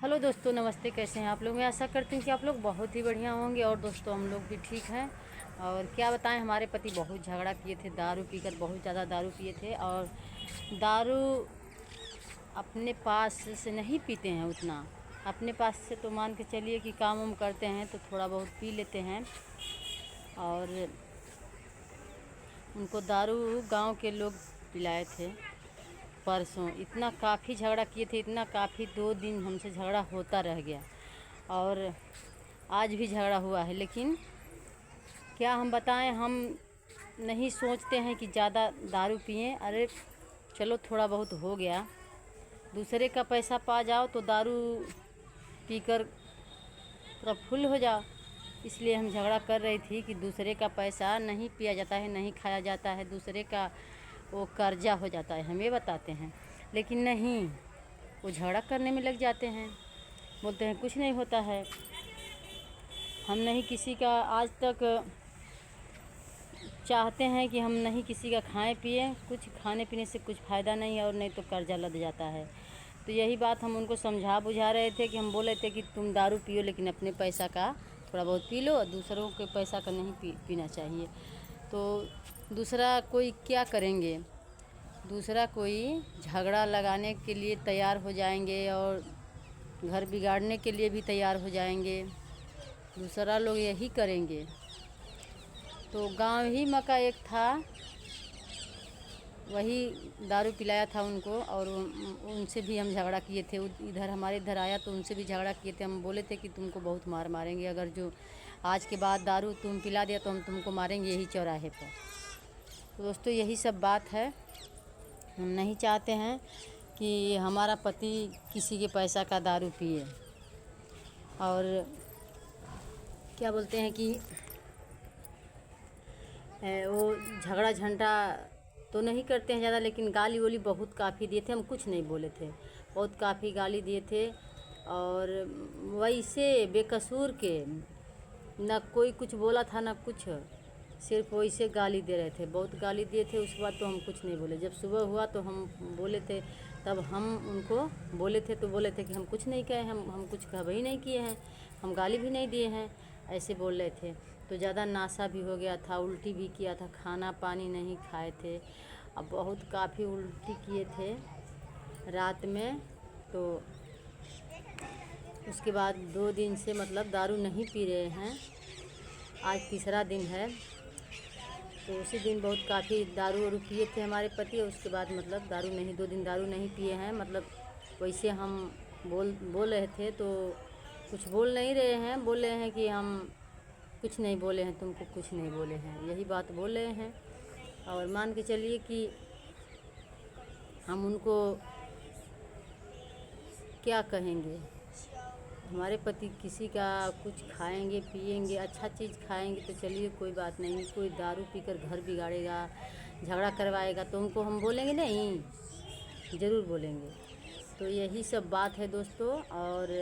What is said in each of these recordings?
Hello दोस्तों, नमस्ते। कैसे हैं आप लोग? मैं आशा करती हूँ कि आप लोग बहुत ही बढ़िया होंगे। और दोस्तों, हम लोग भी ठीक हैं। और क्या बताएं, हमारे पति बहुत झगड़ा किए थे, दारू पीकर बहुत ज़्यादा दारू पिए थे। और दारू अपने पास से नहीं पीते हैं उतना, अपने पास से तो मान के चलिए कि काम वाम करते हैं तो थोड़ा बहुत पी लेते हैं। और उनको दारू गांव के लोग पिलाए थे परसों। इतना काफ़ी झगड़ा किए थे, इतना काफ़ी 2 दिन हमसे झगड़ा होता रह गया। और आज भी झगड़ा हुआ है। लेकिन क्या हम बताएं, हम नहीं सोचते हैं कि ज़्यादा दारू पिएं। अरे चलो, थोड़ा बहुत हो गया, दूसरे का पैसा पा जाओ तो दारू पीकर पूरा फुल हो जाओ। इसलिए हम झगड़ा कर रही थी कि दूसरे का पैसा नहीं पिया जाता है, नहीं खाया जाता है, दूसरे का वो कर्जा हो जाता है, हम ये बताते हैं। लेकिन नहीं, वो झगड़ा करने में लग जाते हैं, बोलते हैं कुछ नहीं होता है। हम नहीं किसी का आज तक चाहते हैं कि हम नहीं किसी का खाएं पिएं, कुछ खाने पीने से कुछ फ़ायदा नहीं है, और नहीं तो कर्जा लद जाता है। तो यही बात हम उनको समझा बुझा रहे थे कि हम बोले थे कि तुम दारू पियो, लेकिन अपने पैसा का थोड़ा बहुत पी लो, दूसरों के पैसा का नहीं पीना चाहिए। तो दूसरा कोई क्या करेंगे, दूसरा कोई झगड़ा लगाने के लिए तैयार हो जाएंगे और घर बिगाड़ने के लिए भी तैयार हो जाएंगे। दूसरा लोग यही करेंगे। तो गांव ही मका एक था, वही दारू पिलाया था उनको, और उनसे भी हम झगड़ा किए थे। इधर हमारे इधर आया तो उनसे भी झगड़ा किए थे। हम बोले थे कि तुमको बहुत मार मारेंगे, अगर जो आज के बाद दारू तुम पिला दिया तो हम तुमको मारेंगे यही चौराहे पर। तो दोस्तों, यही सब बात है। हम नहीं चाहते हैं कि हमारा पति किसी के पैसा का दारू पिए। और क्या बोलते हैं कि वो झगड़ा झंडा तो नहीं करते हैं ज़्यादा, लेकिन गाली वाली बहुत काफ़ी दिए थे। हम कुछ नहीं बोले थे, बहुत काफ़ी गाली दिए थे। और वैसे बेकसूर के ना कोई कुछ बोला था ना कुछ, सिर्फ वैसे गाली दे रहे थे, बहुत गाली दिए थे। उसके बाद तो हम कुछ नहीं बोले। जब सुबह हुआ तो हम बोले थे, तब हम उनको बोले थे तो बोले थे कि हम कुछ नहीं कहे, हम कुछ कह ही नहीं किए हैं, हम गाली भी नहीं दिए हैं, ऐसे बोल रहे थे। तो ज़्यादा नाशा भी हो गया था, उल्टी भी किया था, खाना पानी नहीं खाए थे। अब बहुत काफ़ी उल्टी किए थे रात में। तो उसके बाद 2 दिन से मतलब दारू नहीं पी रहे हैं। आज तीसरा दिन है। तो उसी दिन बहुत काफ़ी दारू वारू पिए थे हमारे पति। और उसके बाद मतलब दारू नहीं, 2 दिन दारू नहीं पिए हैं। मतलब वैसे हम बोल रहे थे तो कुछ बोल नहीं रहे हैं, बोल रहे हैं कि हम कुछ नहीं बोले हैं, तुमको कुछ नहीं बोले हैं, यही बात बोल रहे हैं। और मान के चलिए कि हम उनको क्या कहेंगे। हमारे पति किसी का कुछ खाएंगे पिएंगे, अच्छा चीज़ खाएंगे तो चलिए कोई बात नहीं। कोई दारू पीकर घर बिगाड़ेगा, झगड़ा करवाएगा तो उनको हम बोलेंगे नहीं? ज़रूर बोलेंगे। तो यही सब बात है दोस्तों। और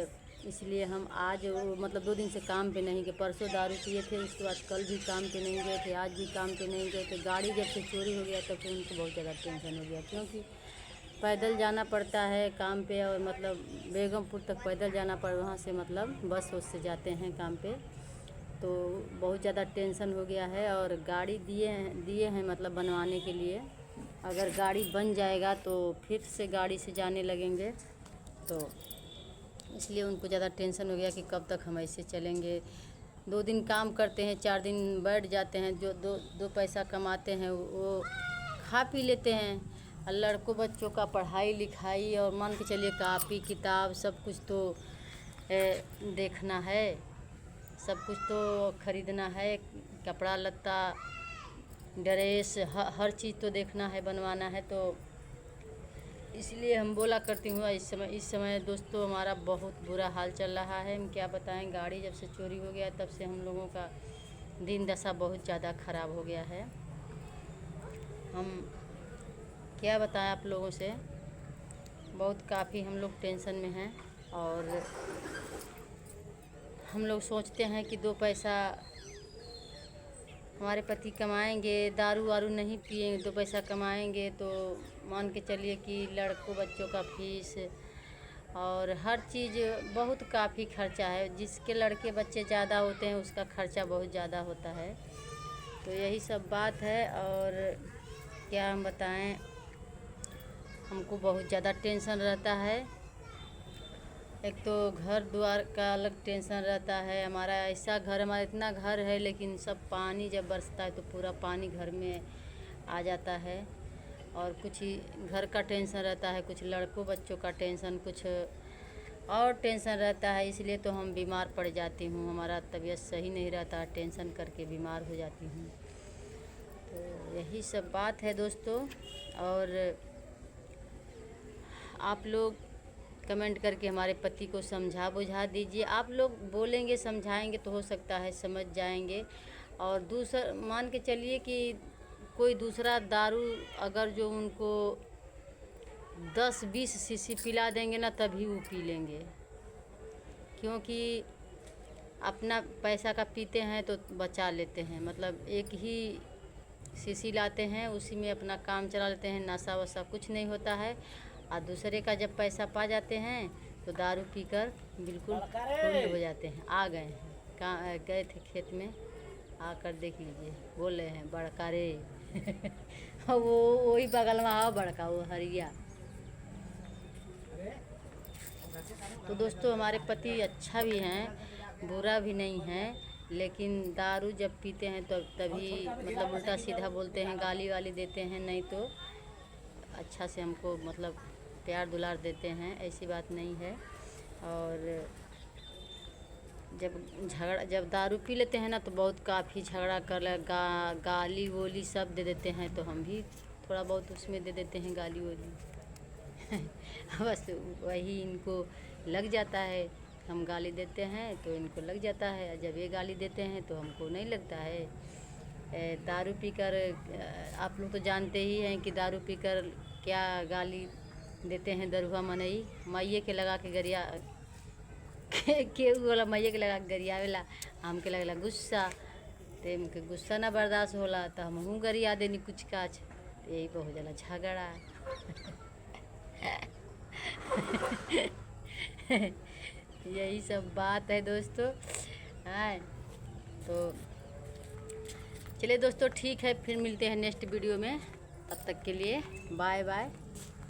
इसलिए हम आज मतलब 2 दिन से काम पे नहीं गए। परसों दारू पिए थे, उसके बाद कल भी काम पे नहीं गए थे, आज भी काम पे नहीं गए थे। गाड़ी जब से चोरी हो गया तब से उनको बहुत ज़्यादा टेंशन हो गया, क्योंकि पैदल जाना पड़ता है काम पे। और मतलब बेगमपुर तक पैदल जाना पड़, वहाँ से मतलब बस से जाते हैं काम पे। तो बहुत ज़्यादा टेंशन हो गया है। और गाड़ी दिए हैं मतलब बनवाने के लिए। अगर गाड़ी बन जाएगा तो फिर से गाड़ी से जाने लगेंगे। तो इसलिए उनको ज़्यादा टेंशन हो गया कि कब तक हम ऐसे चलेंगे। 2 दिन काम करते हैं, 4 दिन बैठ जाते हैं। जो दो पैसा कमाते हैं वो खा पी लेते हैं। और लड़कों बच्चों का पढ़ाई लिखाई और मान के चलिए कापी किताब सब कुछ तो देखना है, सब कुछ तो ख़रीदना है, कपड़ा लत्ता ड्रेस हर चीज़ तो देखना है, बनवाना है। तो इसलिए हम बोला करती हूँ इस समय दोस्तों हमारा बहुत बुरा हाल चल रहा है। हम क्या बताएं, गाड़ी जब से चोरी हो गया तब से हम लोगों का दिन दशा बहुत ज़्यादा ख़राब हो गया है। हम क्या बताएं आप लोगों से, बहुत काफ़ी हम लोग टेंशन में हैं। और हम लोग सोचते हैं कि 2 पैसा हमारे पति कमाएंगे, दारू वारू नहीं पिएंगे, 2 पैसा कमाएंगे तो मान के चलिए कि लड़कों बच्चों का फीस और हर चीज़ बहुत काफ़ी खर्चा है। जिसके लड़के बच्चे ज़्यादा होते हैं उसका खर्चा बहुत ज़्यादा होता है। तो यही सब बात है। और क्या हम बताएं, हमको बहुत ज़्यादा टेंशन रहता है। एक तो घर द्वार का अलग टेंशन रहता है। हमारा ऐसा घर, हमारा इतना घर है लेकिन सब पानी जब बरसता है तो पूरा पानी घर में आ जाता है। और कुछ ही घर का टेंशन रहता है, कुछ लड़कों बच्चों का टेंशन, कुछ और टेंशन रहता है। इसलिए तो हम बीमार पड़ जाती हूँ, हमारा तबीयत सही नहीं रहता, टेंशन करके बीमार हो जाती हूँ। तो यही सब बात है दोस्तों। और आप लोग कमेंट करके हमारे पति को समझा बुझा दीजिए। आप लोग बोलेंगे समझाएंगे तो हो सकता है समझ जाएंगे। और दूसरा मान के चलिए कि कोई दूसरा दारू अगर जो उनको 10-20 शीशी पिला देंगे ना तभी वो पी लेंगे, क्योंकि अपना पैसा का पीते हैं तो बचा लेते हैं। मतलब एक ही शीशी लाते हैं, उसी में अपना काम चला लेते हैं, नशा वशा कुछ नहीं होता है। और दूसरे का जब पैसा पा जाते हैं तो दारू पीकर बिल्कुल फुल हो जाते हैं। आ गए हैं, कहाँ गए थे खेत में, आकर देख लीजिए, बोल रहे हैं बड़का रे वो वही बगल में आओ बड़का, वो हरिया। तो दोस्तों हमारे पति अच्छा भी हैं, बुरा भी नहीं है, लेकिन दारू जब पीते हैं तो तभी मतलब उल्टा सीधा बोलते हैं, गाली वाली देते हैं। नहीं तो अच्छा से हमको मतलब प्यार दुलार देते हैं, ऐसी बात नहीं है। और जब दारू पी लेते हैं ना तो बहुत काफ़ी झगड़ा कर गाली वोली सब दे देते हैं। तो हम भी थोड़ा बहुत उसमें दे देते हैं गाली वोली बस वही इनको लग जाता है। हम गाली देते हैं तो इनको लग जाता है, जब ये गाली देते हैं तो हमको नहीं लगता है। दारू पीकर आप लोग तो जानते ही हैं कि दारू पीकर क्या गाली देते हैं। दरुआ मनई माइये के लगा के गरिया के वाला मैया के लगा गरियावेला, हमके लगला गुस्सा, तो इनके गुस्सा ना बर्दाश्त होला तो हमहू गरिया देनी कुछ काच, तो यही पर हो जाला झगड़ा यही सब बात है दोस्तों। हाँ, तो चलिए दोस्तों, ठीक है, फिर मिलते हैं नेक्स्ट वीडियो में। तब तक के लिए बाय बाय।